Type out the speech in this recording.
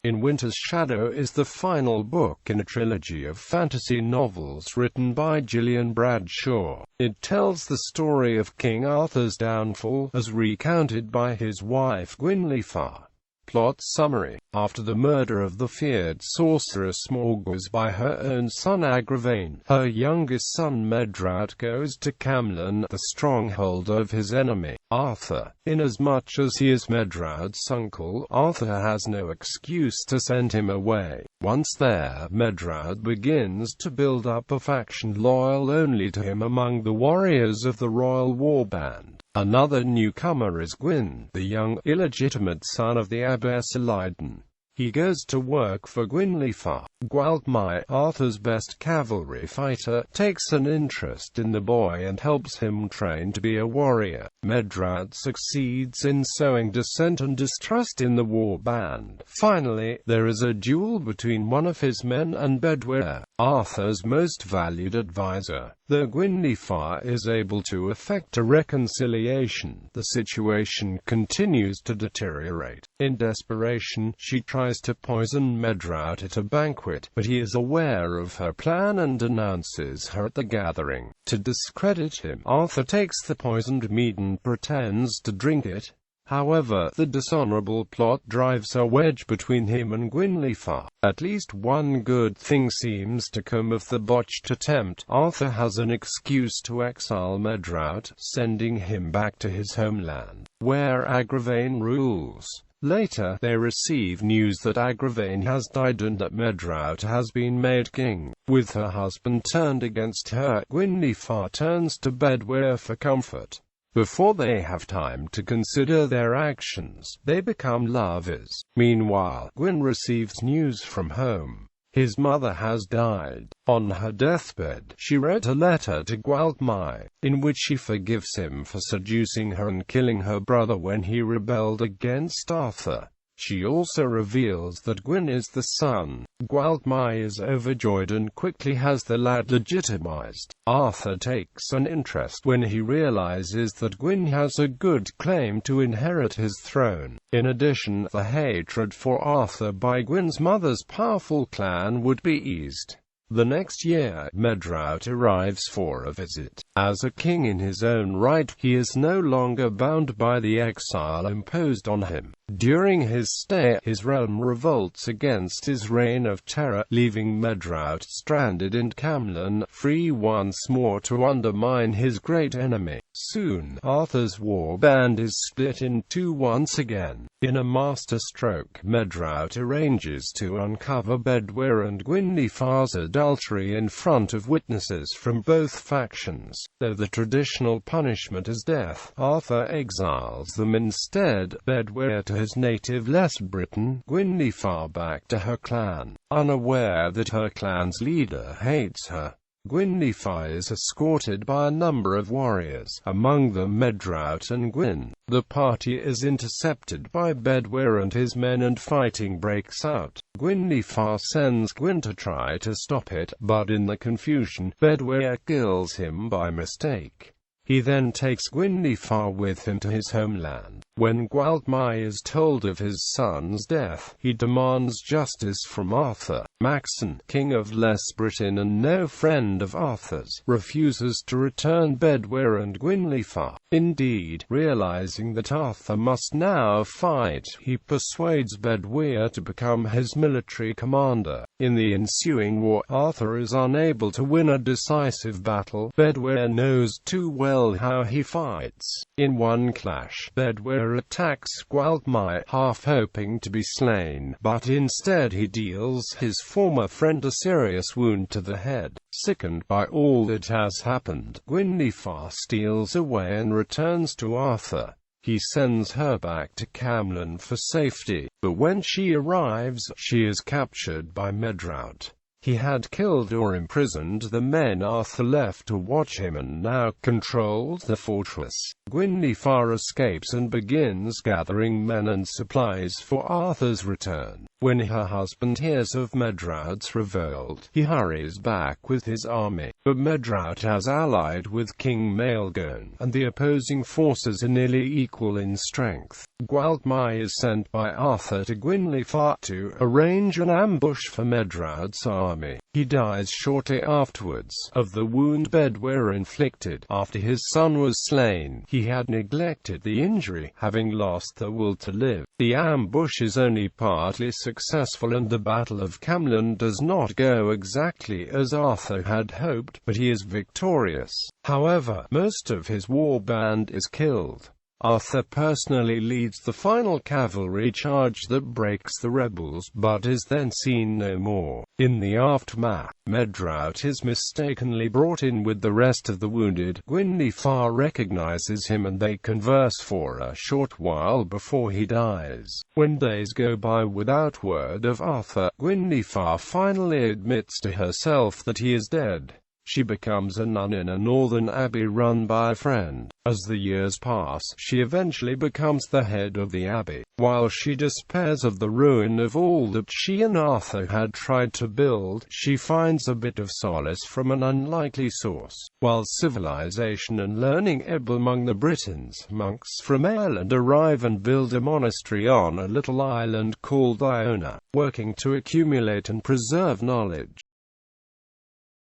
In Winter's Shadow is the final book in a trilogy of fantasy novels written by Gillian Bradshaw. It tells the story of King Arthur's downfall, as recounted by his wife Gwynhwyfar. Plot summary: after the murder of the feared sorceress Morgause by her own son Agravain, her youngest son Medrawd goes to Camlan, the stronghold of his enemy, Arthur. Inasmuch as he is Medrawd's uncle, Arthur has no excuse to send him away. Once there, Medrawd begins to build up a faction loyal only to him among the warriors of the royal warband. Another newcomer is Gwyn, the young, illegitimate son of the Abbess Eliden. He goes to work for Gwynhwyfar. Gwalchmai, Arthur's best cavalry fighter, takes an interest in the boy and helps him train to be a warrior. Medrawd succeeds in sowing dissent and distrust in the war band. Finally, there is a duel between one of his men and Bedwyr, Arthur's most valued advisor. Though Gwynhwyfar is able to effect a reconciliation, the situation continues to deteriorate. In desperation, she tries to poison Medrawd at a banquet, but he is aware of her plan and denounces her at the gathering. To discredit him, Arthur takes the poisoned mead and pretends to drink it. However, the dishonorable plot drives a wedge between him and Gwynhwyfar. At least one good thing seems to come of the botched attempt. Arthur has an excuse to exile Medrawd, sending him back to his homeland, where Agravain rules. Later, they receive news that Agravain has died and that Medrawd has been made king. With her husband turned against her, Gwynhwyfar turns to Bedwyr for comfort. Before they have time to consider their actions, they become lovers. Meanwhile, Gwyn receives news from home. His mother has died. On her deathbed, she wrote a letter to Gwalchmai, in which she forgives him for seducing her and killing her brother when he rebelled against Arthur. She also reveals that Gwyn is the son. Gwalchmai is overjoyed and quickly has the lad legitimized. Arthur takes an interest when he realizes that Gwyn has a good claim to inherit his throne. In addition, the hatred for Arthur by Gwyn's mother's powerful clan would be eased. The next year, Medrawd arrives for a visit. As a king in his own right, he is no longer bound by the exile imposed on him. During his stay, his realm revolts against his reign of terror, leaving Medrawd stranded in Camlan, free once more to undermine his great enemy. Soon, Arthur's war band is split in two once again. In a masterstroke, Medrawd arranges to uncover Bedwyr and Gwynhwyfar's adultery in front of witnesses from both factions. Though the traditional punishment is death, Arthur exiles them instead, Bedwyr to his native Les Britain, Gwynhwyfar back to her clan. Unaware that her clan's leader hates her, Gwynhwyfar is escorted by a number of warriors, among them Medrawd and Gwyn. The party is intercepted by Bedwyr and his men and fighting breaks out. Gwynhwyfar sends Gwyn to try to stop it, but in the confusion, Bedwyr kills him by mistake. He then takes Gwynhwyfar with him to his homeland. When Gwalchmai is told of his son's death, he demands justice from Arthur. Maxon, king of Les Britain and no friend of Arthur's, refuses to return Bedwyr and Gwynhwyfar. Indeed, realizing that Arthur must now fight, he persuades Bedwyr to become his military commander. In the ensuing war, Arthur is unable to win a decisive battle. Bedwyr knows too well how he fights. In one clash, Bedwyr attacks Gwalchmai, half hoping to be slain, but instead he deals his former friend a serious wound to the head. Sickened by all that has happened, Gwynhwyfar steals away and returns to Arthur. He sends her back to Camlan for safety, but when she arrives, she is captured by Medrawd. He had killed or imprisoned the men Arthur left to watch him and now controlled the fortress. Gwynhwyfar escapes and begins gathering men and supplies for Arthur's return. When her husband hears of Medrawd's revolt, he hurries back with his army. But Medrawd has allied with King Maelgwn, and the opposing forces are nearly equal in strength. Gwalchmai is sent by Arthur to Gwynhwyfar to arrange an ambush for Medrawd's army. He dies shortly afterwards, of the wound Bedwyr inflicted. After his son was slain, he had neglected the injury, having lost the will to live. The ambush is only partly successful and the Battle of Camlan does not go exactly as Arthur had hoped, but he is victorious. However, most of his war band is killed. Arthur personally leads the final cavalry charge that breaks the rebels, but is then seen no more. In the aftermath, Medrawd is mistakenly brought in with the rest of the wounded. Gwynhwyfar recognizes him and they converse for a short while before he dies. When days go by without word of Arthur, Gwynhwyfar finally admits to herself that he is dead. She becomes a nun in a northern abbey run by a friend. As the years pass, she eventually becomes the head of the abbey. While she despairs of the ruin of all that she and Arthur had tried to build, she finds a bit of solace from an unlikely source. While civilization and learning ebb among the Britons, monks from Ireland arrive and build a monastery on a little island called Iona, working to accumulate and preserve knowledge.